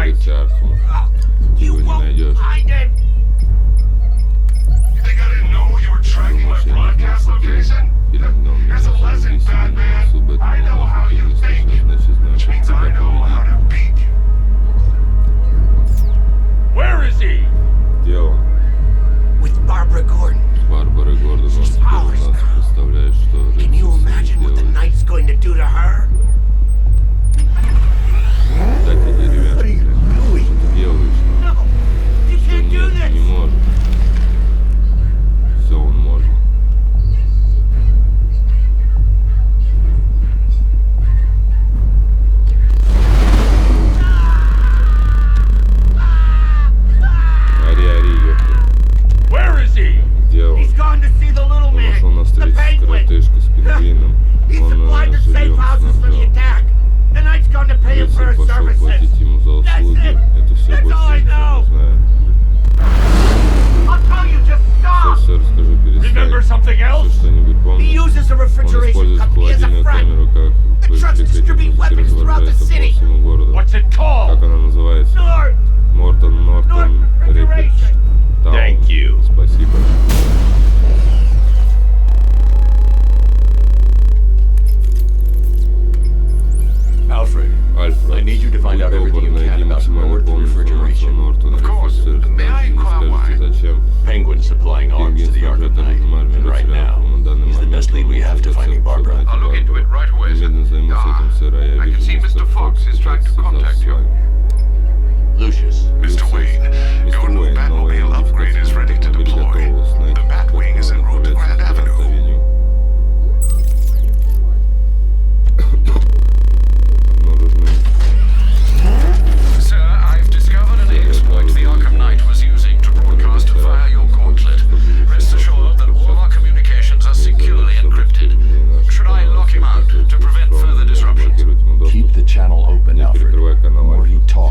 улице Архама. Ты его не найдешь. Думаешь, я не знал, что ты перегнал меня за людей себе на носу Бэтмена, но ты не слышал, значит знаю, как тебя победить. Где он? С Барбарой Гордон. Он теперь у нас. Представляешь, что рыцарь сделает. Дать тебе деревянку. Что ты делаешь? Что нет, не может. Все он может. Ори, ёпта. Где он? Он ушел на встречу с коротышкой, с пингвином. Он живьем снабжал. Рыцарь пошел платить ему за услуги. Это все больше ничего не знаю. Все расскажу, перестань. Все что-нибудь помнишь? Он использует холодильную камеру как прикрытие, разворачивается по всему городу. Как она называется? Нортон Рэпидж Таун. Спасибо. Alfred, I need you to find out everything you can about Nord refrigeration. Of course. May I inquire why? Penguin's supplying arms to the Arkham Knight, and right now, he's the best lead we have to finding Barbara. I'll look into it right away, sir. I can see Mr. Fox is trying to contact you. Lucius. Mr. Wayne, your new Batmobile upgrade is ready to deploy. The Batwing is en route to Grand Avenue. Sir, I've discovered an exploit the Arkham Knight was using to broadcast via your gauntlet. Rest assured that all our communications are securely encrypted. Should I lock him out to prevent further disruptions? Keep the channel open, Alfred. The more he talks,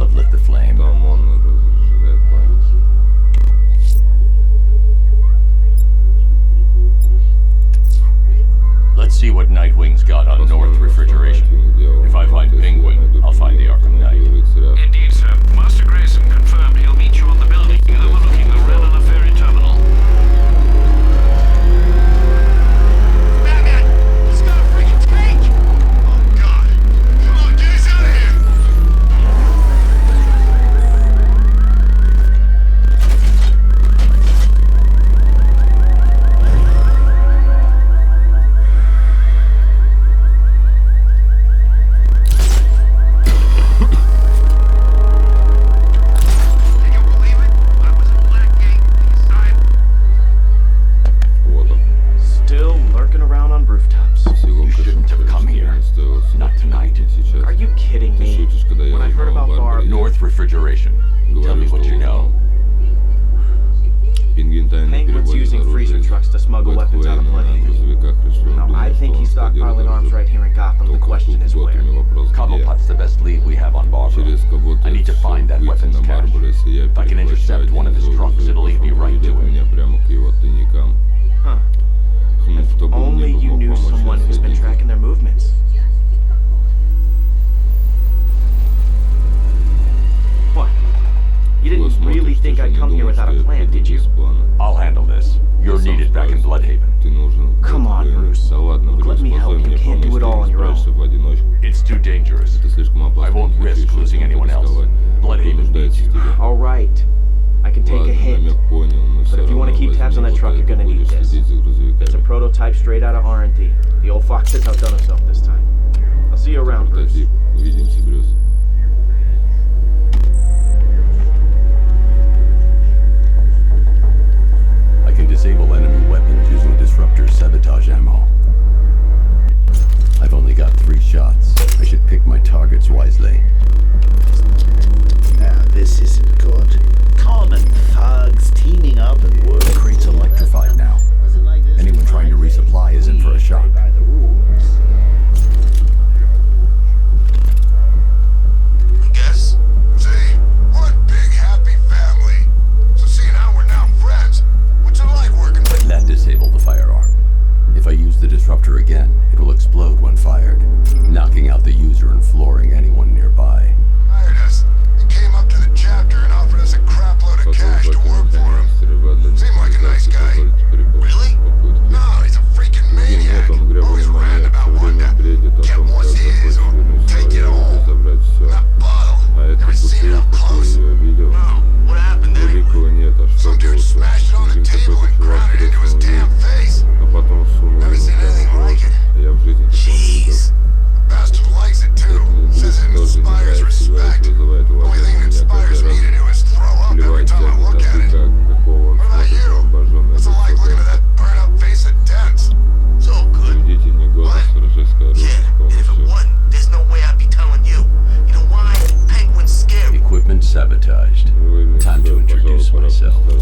have lit the flame. Там он разжигает пламя. Let's see what Nightwing's got on North Refrigeration. If I find Penguin, I'll find the Arkham Knight. Indeed, sir. Master Grayson confirmed he'll meet you on the building overlooking the Renner ferry terminal. Batman! He's got a freaking tank! Oh, God. Come on, get us out of here! Can you believe it? I was at Blackgate, the asylum. Вот он. Still lurking around on rooftops. Всего You shouldn't have come here. Not tonight. Are you kidding Ты me? шутишь, когда я When I heard узнал about о Barb, Барбаре, North Refrigeration. Tell me говорю, what что you know. Пингвин тайно Penguin's перевозит using freezer оружие. trucks to smuggle weapons out of Бэтмен на Bloodhaven. грузовиках решил Now, I думать, think что he's он stockpiling arms right here in Gotham. The только question тут is where. Готэме, вопрос где. Cobblepot's the best lead we have on Barbara. Через кого-то I need to find that выйти weapons на cache. Барбара, если я If I can перехвачу intercept один one of из his trunks, it'll lead me оружия, right to приведет it. меня прямо к его тайникам. Huh. Кто бы Only мне you помог knew помочь someone who's been отследить. tracking their movements. What? You didn't really think I'd come here without a plan, did you? I'll handle this. You're needed back in Bloodhaven. Ты нужен. Come on, Bruce. Да ладно, Look, Брюс, let me help позволь you. мне Can't do помочь, it all on ты не your own. справишься в одиночку. It's too dangerous. Это слишком I опасно. won't Не risk хочу losing этим anyone else. рисковать. Bloodhaven Кто needs нуждается в you. тебе? All right. I can take a Ладно, hint. намек понял, но But все if you равно want to keep tabs on возьми that truck, вот you're это, gonna need будешь this. следить за It's a грузовиками. prototype straight out of R&D. The old fox has outdone himself this time. I'll see you around, Bruce. Прототип. Увидимся, Брюс. I can disable enemy weapons using disruptor sabotage ammo. I've only got 3 shots. I should pick my targets wisely. Now, this isn't good. Common thugs teaming up and work. The crate's electrified now. Anyone trying to resupply is in for a shock. By the rules. Guess? See? One big happy family. So see now we're now friends. What's it like working with That disabled the firearm. If I use the disruptor again, it will explode when fired, knocking out the user and flooring anyone nearby. hired us? He came up to the chapter and offered us a crap load of cash to work for him. Seemed like a nice guy. Really? No, he's a freaking maniac. Нет, он гребаный Always ranting маньяк, все about one время that бредит о kept том, как what's his захочет or вернуть take it свое all. или забрать все. That bottle. А эту Never seen it бутылку up ты close. ее видел? No. What happened then? Великого нет, а что Some dude было? smashed it on the Один table какой-то and чувак ground it into his треснул damn ей, face. а потом сунул Never ему seen прямо anything в рот. like it. А я в жизни такого не видел. Jeez. The bastard likes it too. Этот Says it лист тоже не inspires нравится, говорит, respect. вызывает The only thing уважение. that Меня inspires каждый me to раз do is throw up every плевать time I тянет, look а at ты it. как, какого он What about смотрит you? на обожженное What's it like лицо looking at that burnt up face of Dents? So good. Приведите мне Готэм с рождественской оружием с Yeah, and if it помощью. wasn't, there's no way I'd be telling you. You know why? Penguin's scary. Equipment sabotaged. Вы мне Time to всё, introduce пожалуй, пора myself. представить.